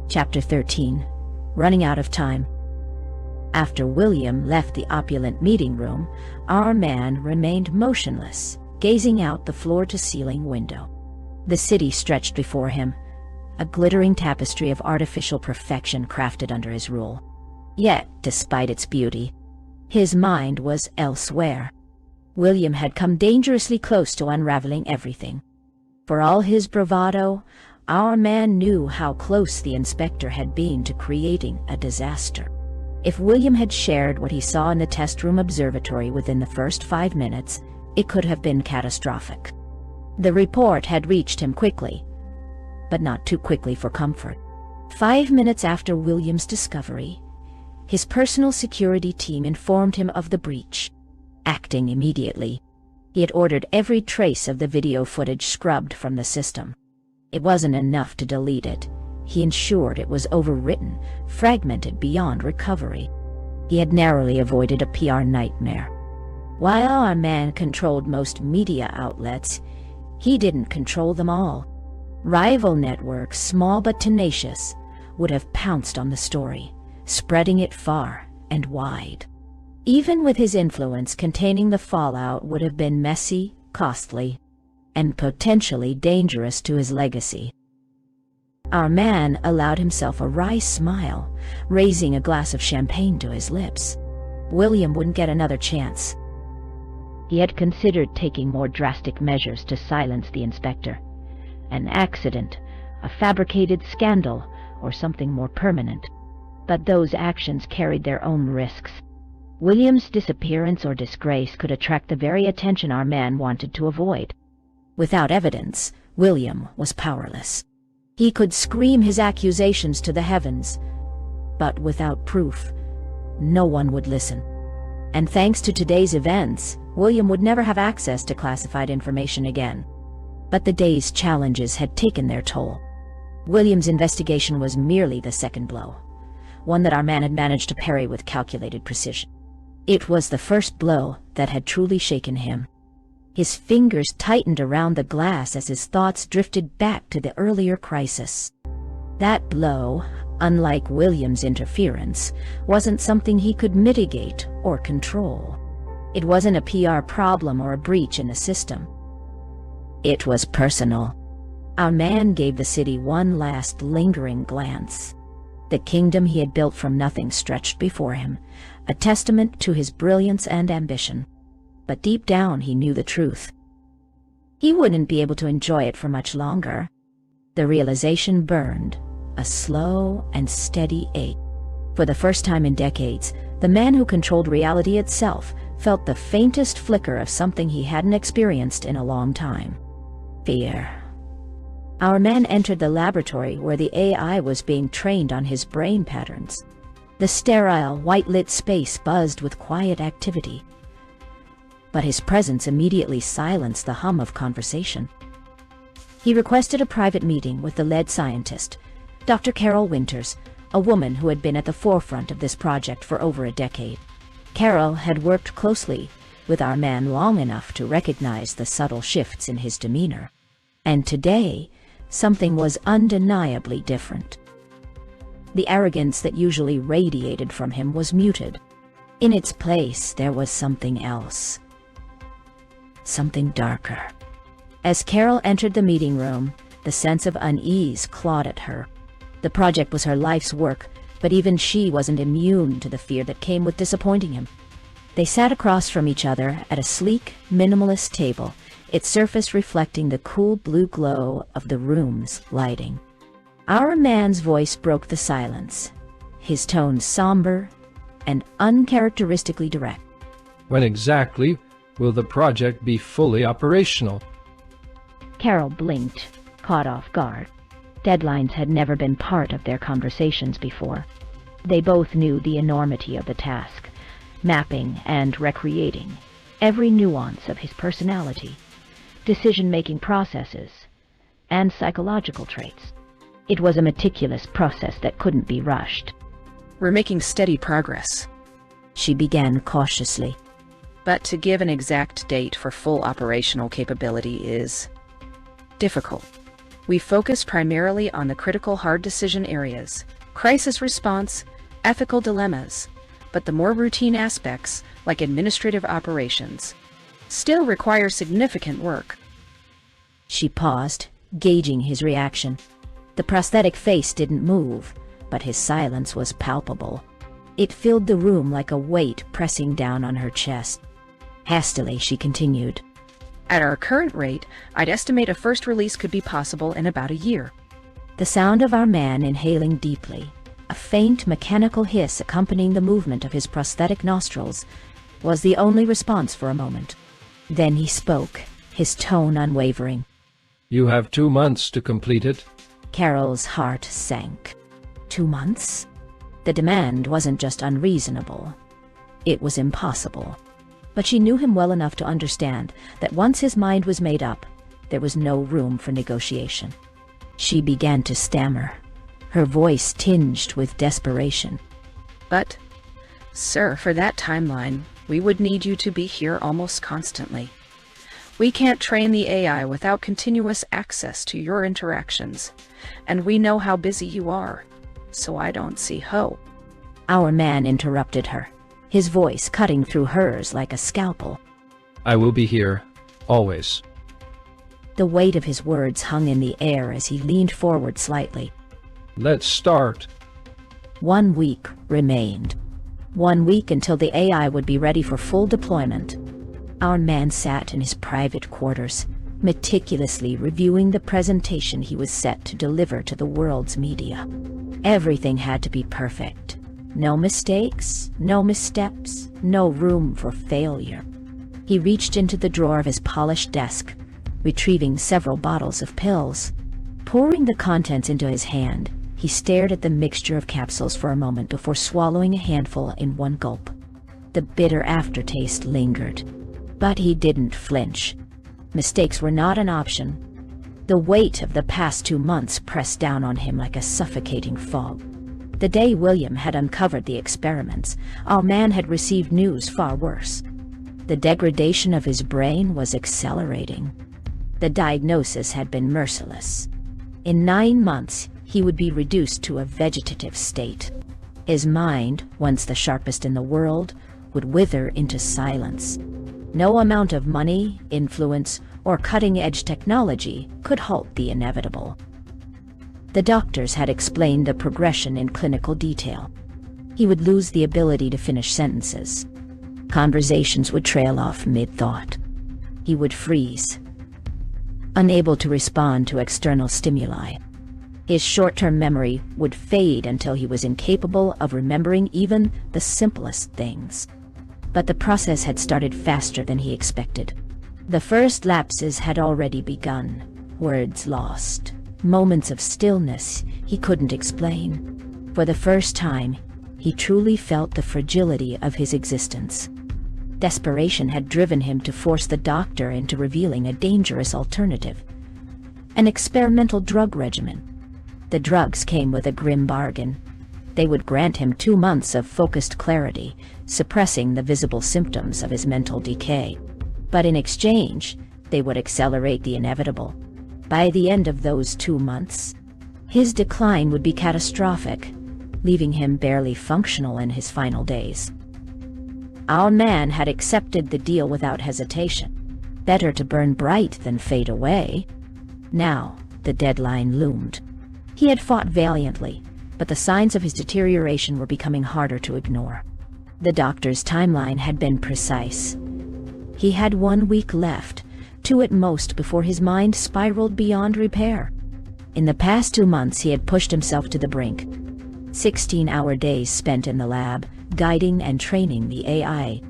Chapter 13. Running Out of Time. After William left the opulent meeting room, our man remained motionless, gazing out the floor-to-ceiling window. The city stretched before him, a glittering tapestry of artificial perfection crafted under his rule. Yet, despite its beauty, his mind was elsewhere. William had come dangerously close to unraveling everything. For all his bravado, our man knew how close the inspector had been to creating a disaster. If William had shared what he saw in the test room observatory within the first 5 minutes, it could have been catastrophic. The report had reached him quickly, but not too quickly for comfort. 5 minutes after William's discovery, his personal security team informed him of the breach. Acting immediately, he had ordered every trace of the video footage scrubbed from the system. It wasn't enough to delete it. He ensured it was overwritten, fragmented beyond recovery. He had narrowly avoided a PR nightmare. While our man controlled most media outlets, he didn't control them all. Rival networks, small but tenacious, would have pounced on the story, spreading it far and wide. Even with his influence, containing the fallout would have been messy, costly, and potentially dangerous to his legacy. Our man allowed himself a wry smile, raising a glass of champagne to his lips. William wouldn't get another chance. He had considered taking more drastic measures to silence the inspector. An accident, a fabricated scandal, or something more permanent. But those actions carried their own risks. William's disappearance or disgrace could attract the very attention our man wanted to avoid. Without evidence, William was powerless. He could scream his accusations to the heavens, but without proof, no one would listen. And thanks to today's events, William would never have access to classified information again. But the day's challenges had taken their toll. William's investigation was merely the second blow, one that our man had managed to parry with calculated precision. It was the first blow that had truly shaken him. His fingers tightened around the glass as his thoughts drifted back to the earlier crisis. That blow, unlike William's interference, wasn't something he could mitigate or control. It wasn't a PR problem or a breach in the system. It was personal. Our man gave the city one last lingering glance. The kingdom he had built from nothing stretched before him, a testament to his brilliance and ambition. But deep down he knew the truth. He wouldn't be able to enjoy it for much longer. The realization burned, a slow and steady ache. For the first time in decades, the man who controlled reality itself felt the faintest flicker of something he hadn't experienced in a long time. Fear. Our man entered the laboratory where the AI was being trained on his brain patterns. The sterile, white-lit space buzzed with quiet activity. But his presence immediately silenced the hum of conversation. He requested a private meeting with the lead scientist, Dr. Carol Winters, a woman who had been at the forefront of this project for over a decade. Carol had worked closely with our man long enough to recognize the subtle shifts in his demeanor. And today, something was undeniably different. The arrogance that usually radiated from him was muted. In its place, there was something else. Something darker. As Carol entered the meeting room, the sense of unease clawed at her. The project was her life's work, but even she wasn't immune to the fear that came with disappointing him. They sat across from each other at a sleek, minimalist table, its surface reflecting the cool blue glow of the room's lighting. Our man's voice broke the silence, his tone somber and uncharacteristically direct. When exactly will the project be fully operational? Carol blinked, caught off guard. Deadlines had never been part of their conversations before. They both knew the enormity of the task, mapping and recreating every nuance of his personality, decision-making processes, and psychological traits. It was a meticulous process that couldn't be rushed. We're making steady progress, she began cautiously. but to give an exact date for full operational capability is difficult. We focus primarily on the critical hard decision areas, crisis response, ethical dilemmas, but the more routine aspects, like administrative operations, still require significant work. She paused, gauging his reaction. The prosthetic face didn't move, but his silence was palpable. It filled the room like a weight pressing down on her chest. Hastily, she continued. At our current rate, I'd estimate a first release could be possible in about a year. The sound of our man inhaling deeply, a faint mechanical hiss accompanying the movement of his prosthetic nostrils, was the only response for a moment. Then he spoke, his tone unwavering. You have 2 months to complete it. Carol's heart sank. 2 months? The demand wasn't just unreasonable. It was impossible. But she knew him well enough to understand that once his mind was made up, there was no room for negotiation. She began to stammer, her voice tinged with desperation. But, sir, for that timeline, we would need you to be here almost constantly. We can't train the AI without continuous access to your interactions, and we know how busy you are, so I don't see hope. Our man interrupted her, his voice cutting through hers like a scalpel. I will be here, always. The weight of his words hung in the air as he leaned forward slightly. Let's start. 1 week remained. 1 week until the AI would be ready for full deployment. Our man sat in his private quarters, meticulously reviewing the presentation he was set to deliver to the world's media. Everything had to be perfect. No mistakes, no missteps, no room for failure. He reached into the drawer of his polished desk, retrieving several bottles of pills. Pouring the contents into his hand, he stared at the mixture of capsules for a moment before swallowing a handful in one gulp. The bitter aftertaste lingered, but he didn't flinch. Mistakes were not an option. The weight of the past 2 months pressed down on him like a suffocating fog. The day William had uncovered the experiments, our man had received news far worse. The degradation of his brain was accelerating. The diagnosis had been merciless. In 9 months, he would be reduced to a vegetative state. His mind, once the sharpest in the world, would wither into silence. No amount of money, influence, or cutting-edge technology could halt the inevitable. The doctors had explained the progression in clinical detail. He would lose the ability to finish sentences. Conversations would trail off mid-thought. He would freeze, unable to respond to external stimuli. His short-term memory would fade until he was incapable of remembering even the simplest things. But the process had started faster than he expected. The first lapses had already begun, words lost. Moments of stillness he couldn't explain. For the first time, he truly felt the fragility of his existence. Desperation had driven him to force the doctor into revealing a dangerous alternative, an experimental drug regimen. The drugs came with a grim bargain. They would grant him 2 months of focused clarity, suppressing the visible symptoms of his mental decay. But in exchange, they would accelerate the inevitable. By the end of those 2 months, his decline would be catastrophic, leaving him barely functional in his final days. Our man had accepted the deal without hesitation. Better to burn bright than fade away. Now, the deadline loomed. He had fought valiantly, but the signs of his deterioration were becoming harder to ignore. The doctor's timeline had been precise. He had 1 week left, 2 at most, before his mind spiraled beyond repair. In the past 2 months, he had pushed himself to the brink. 16-hour days spent in the lab, guiding and training the AI.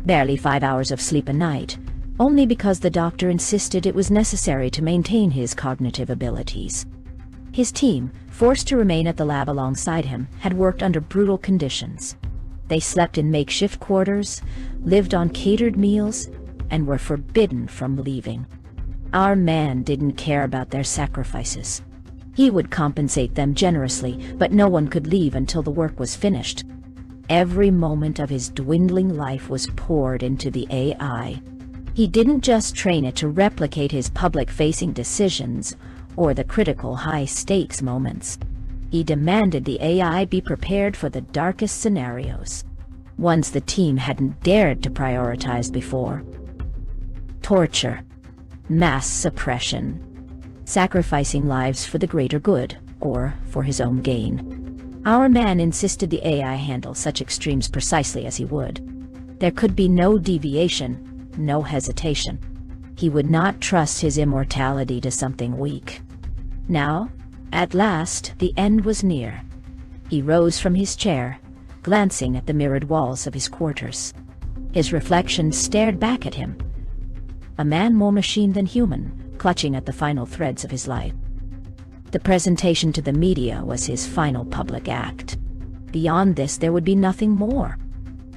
Barely 5 hours of sleep a night, only because the doctor insisted it was necessary to maintain his cognitive abilities. His team, forced to remain at the lab alongside him, had worked under brutal conditions. They slept in makeshift quarters, lived on catered meals, and were forbidden from leaving. Our man didn't care about their sacrifices. He would compensate them generously, but no one could leave until the work was finished. Every moment of his dwindling life was poured into the AI. He didn't just train it to replicate his public-facing decisions or the critical high-stakes moments. He demanded the AI be prepared for the darkest scenarios, ones the team hadn't dared to prioritize before. Torture, mass suppression, sacrificing lives for the greater good, or for his own gain. Our man insisted the AI handle such extremes precisely as he would. There could be no deviation, no hesitation. He would not trust his immortality to something weak. Now, at last, the end was near. He rose from his chair, glancing at the mirrored walls of his quarters. His reflection stared back at him. A man more machine than human, clutching at the final threads of his life. The presentation to the media was his final public act. Beyond this, there would be nothing more.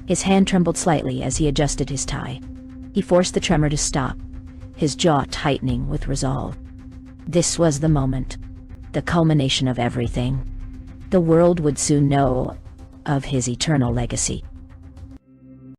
His hand trembled slightly as he adjusted his tie. He forced the tremor to stop, his jaw tightening with resolve. This was the moment, the culmination of everything. The world would soon know of his eternal legacy.